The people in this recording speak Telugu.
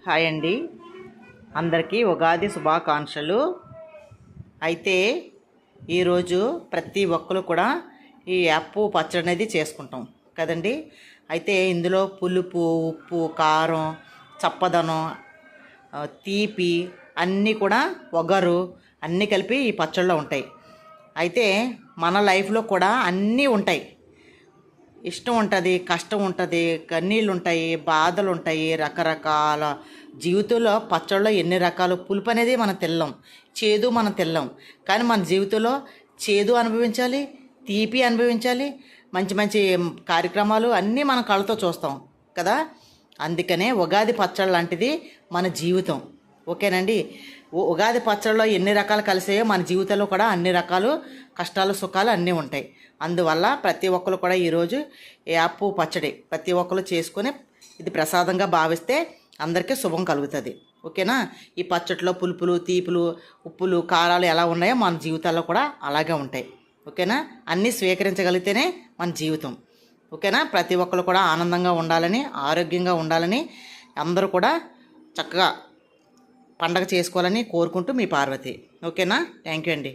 హాయ్ అండి, అందరికీ ఉగాది శుభాకాంక్షలు. అయితే ఈరోజు ప్రతి ఒక్కరు కూడా ఈ యాప్ పచ్చడి అనేది చేసుకుంటాం కదండి. అయితే ఇందులో పులుపు, ఉప్పు, కారం, చప్పదనం, తీపి అన్నీ కూడా ఒగరు అన్నీ కలిపి ఈ పచ్చడిలో ఉంటాయి. అయితే మన లైఫ్లో కూడా అన్నీ ఉంటాయి. ఇష్టం ఉంటుంది, కష్టం ఉంటుంది, కన్నీళ్ళు ఉంటాయి, బాధలు ఉంటాయి, రకరకాల జీవితంలో పచ్చళ్ళలో ఎన్ని రకాలు. పులుపు అనేది మనం తెల్లం, చేదు మనం తెల్లం. కానీ మన జీవితంలో చేదు అనుభవించాలి, తీపి అనుభవించాలి, మంచి మంచి కార్యక్రమాలు అన్నీ మనం కళ్ళతో చూస్తాం కదా. అందుకనే ఉగాది పచ్చడి లాంటిది మన జీవితం. ఓకేనండి. ఉగాది పచ్చడిలో ఎన్ని రకాలు కలిసాయో మన జీవితంలో కూడా అన్ని రకాలు కష్టాలు సుఖాలు అన్నీ ఉంటాయి. అందువల్ల ప్రతి ఒక్కరు కూడా ఈరోజు యాప్ పచ్చడి ప్రతి ఒక్కరు చేసుకొని ఇది ప్రసాదంగా భావిస్తే అందరికీ శుభం కలుగుతుంది. ఓకేనా. ఈ పచ్చడిలో పులుపులు, తీపులు, ఉప్పులు, కారాలు ఎలా ఉన్నాయో మన జీవితాల్లో కూడా అలాగే ఉంటాయి. ఓకేనా. అన్నీ స్వీకరించగలిగితేనే మన జీవితం. ఓకేనా. ప్రతి ఒక్కరు కూడా ఆనందంగా ఉండాలని, ఆరోగ్యంగా ఉండాలని, అందరూ కూడా చక్కగా పండగ చేసుకోవాలని కోరుకుంటూ మీ పార్వతి. ఓకేనా. థ్యాంక్ యూ అండి.